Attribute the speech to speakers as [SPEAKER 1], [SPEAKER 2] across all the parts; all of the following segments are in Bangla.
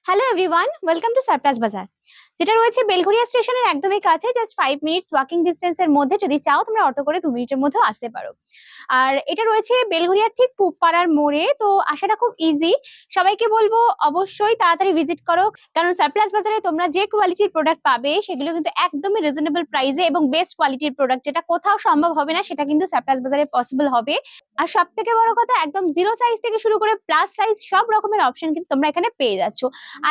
[SPEAKER 1] Hello everyone, welcome to surprise বাজার, যেটা রয়েছে বেলঘরিয়া স্টেশনের একদমই কাছে। জাস্ট 5 মিনিটস ওয়াকিং ডিস্টেন্সের মধ্যে। যদি চাও তোমরা অটো করে 2 মিনিটের মধ্যেও আসতে পারো। আর এটা রয়েছে বেলঘরিয়ার ঠিক পুবপাড়ার মোড়ে, তো আসাটা খুব ইজি। সবাইকে বলবো অবশ্যই তাড়াতাড়ি ভিজিট করো, কারণ সারপ্লাস বাজারে তোমরা যে কোয়ালিটির প্রোডাক্ট পাবে সেগুলো কিন্তু একদমই রিজনেবল প্রাইসে এবং বেস্ট কোয়ালিটির প্রোডাক্ট, যেটা কোথাও সম্ভব হবে না সেটা কিন্তু সারপ্লাস বাজারে পসিবল হবে। আর সব থেকে বড় কথা, একদম জিরো সাইজ থেকে শুরু করে প্লাস সাইজ সব রকমের অপশন কিন্তু তোমরা এখানে পেয়ে যাচ্ছ।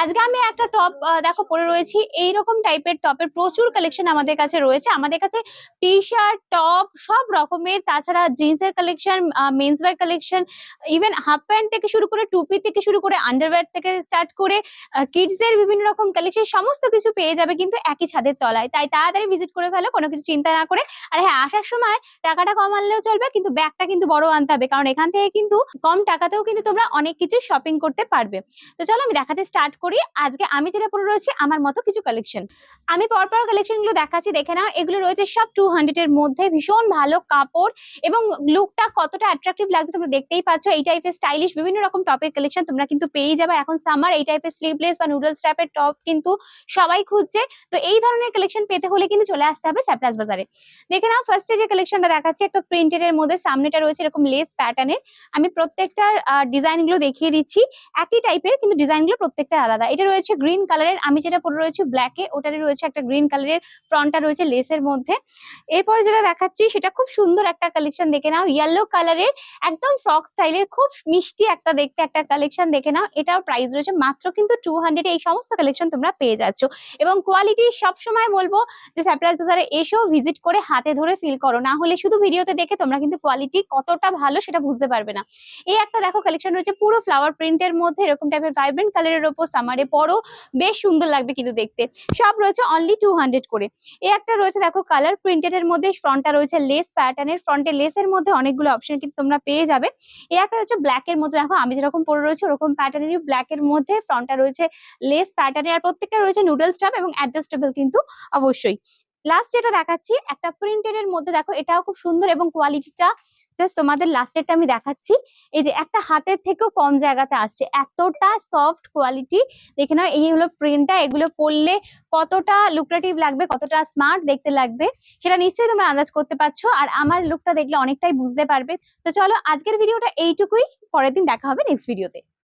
[SPEAKER 1] আজকে আমি একটা টপ দেখো পরে রয়েছি। এইরকম টাইপের টপের প্রচুর কালেকশন আমাদের কাছে রয়েছে। আমাদের কাছে টি শার্ট, টপ সব রকমের, তাছাড়া জিন্সের collection, men's wear collection, even half pant থেকে শুরু করে টুপি থেকে শুরু করে আন্ডারওয়্যার থেকে স্টার্ট করে কিডস এর বিভিন্ন রকম কালেকশন সমস্ত কিছু পেয়ে যাবে কিন্তু একই ছাদের তলায়। তাই তাড়াতাড়ি ভিজিট করে ফেলো, কোনো কিছু চিন্তা না করে। আর হ্যাঁ, আসার সময় টাকাটা কম আনলেও চলবে, কিন্তু ব্যাগটা কিন্তু বড় আনতে হবে, কারণ এখান থেকে কিন্তু কম টাকাতেও কিন্তু তোমরা অনেক কিছু শপিং করতে পারবে। তো চলো আমি দেখাতে স্টার্ট করি। আজকে আমি যেটা পরে রয়েছি আমার মতো কিছু কালেকশন, আমি পরপর কালেকশন গুলো দেখাচ্ছি, দেখে নাও। এগুলো রয়েছে সব 200 এর মধ্যে, ভীষণ ভালো কাপড় এবং লুকটা কতটা অ্যাট্রাকটিভ লাগছে তোমরা দেখতেই পাচ্ছ। এই টাইপের স্টাইলিশ বিভিন্ন রকম টপের কালেকশন তোমরা কিন্তু পেয়ে যাবে। এখন সামার, এই টাইপের স্লিভলেস বা নুডলস টাইপের টপ কিন্তু সবাই খুঁজছে। তো এই ধরনের কালেকশন পেতে হলে কিন্তু চলে আসতে হবে সারপ্লাস বাজারে। দেখে নাও, ফার্স্টে যে কালেকশনটা দেখাচ্ছি একটা প্রিন্টেড এর মধ্যে, সামনেটা রয়েছে এরকম লেস প্যাটার্নের। আমি প্রত্যেকটার ডিজাইন গুলো দেখিয়ে দিচ্ছি, একই টাইপের কিন্তু ডিজাইন গুলো প্রত্যেকটা আলাদা। এটা রয়েছে গ্রিন কালারের, আমি যেটা পরে রয়েছে ব্ল্যাকে, ওটারই রয়েছে একটা গ্রিন কালারের, ফ্রন্টটা রয়েছে লেসের মধ্যে। এরপরে যেটা দেখাচ্ছি সেটা খুব সুন্দর একটা কালেকশন, দেখে নাও। ইয়েলো কালারের একদম ফ্রক স্টাইলের খুব মিষ্টি একটা দেখতে একটা কালেকশন, দেখে নাও। এটার প্রাইস রয়েছে মাত্র কিন্তু 200। এই সমস্ত কালেকশন তোমরা পেয়ে যাচ্ছ এবং কোয়ালিটি সবসময় বলবো যে সারপ্রাইজ বাজারে এসেও ভিজিট করে হাতে ধরে ফিল করো, না হলে শুধু ভিডিওতে দেখে তোমরা কিন্তু কোয়ালিটি কতটা ভালো সেটা বুঝতে পারবে না। এই একটা দেখো কালেকশন রয়েছে পুরো ফ্লাওয়ার প্রিন্টের মধ্যে, এরকম টাইপের ভাইব্রেন্ট কালারের উপর, সামারে পরো বেশ সুন্দর লাগবে কিন্তু দেখতে। সব রয়েছে অনলি 200 করে। এই একটা রয়েছে দেখো কালার প্রিন্টেড এর মধ্যে, ফ্রন্টটা রয়েছে লেস প্যাটার্নের, ফ্রন্টে লেসের মধ্যে অনেকগুলো অপশন কিন্তু তোমরা পেয়ে যাবে। এই একটা হচ্ছে ব্ল্যাক এর মধ্যে, দেখো আমি যেরকম পরে রয়েছে ওরকম প্যাটার্নেরই ব্ল্যাক এর মধ্যে, ফ্রন্টটা রয়েছে লেস প্যাটার্নের, আর প্রত্যেকটা রয়েছে নুডলস টপ এবং অ্যাডজাস্টেবল কিন্তু অবশ্যই। লাস্ট যেটা দেখাচ্ছি একটা প্রিন্টেড এর মধ্যে, দেখো এটাও খুব সুন্দর এবং কোয়ালিটিটা জাস্ট তোমাদের লাস্টেরটা আমি দেখাচ্ছি। এই যে একটা হাতের থেকেও কম জায়গাতে আসছে, এতটা সফট কোয়ালিটি। দেখে নাও, এই হলো প্রিন্টটা। এগুলো পরলে কতটা লুক্রেটিভ লাগবে, কতটা স্মার্ট দেখতে লাগবে সেটা নিশ্চয়ই তোমরা আন্দাজ করতে পারছো, আর আমার লুকটা দেখলে অনেকটাই বুঝতে পারবে। তো চলো আজকের ভিডিওটা এইটুকুই, পরের দিন দেখা হবে নেক্সট ভিডিওতে।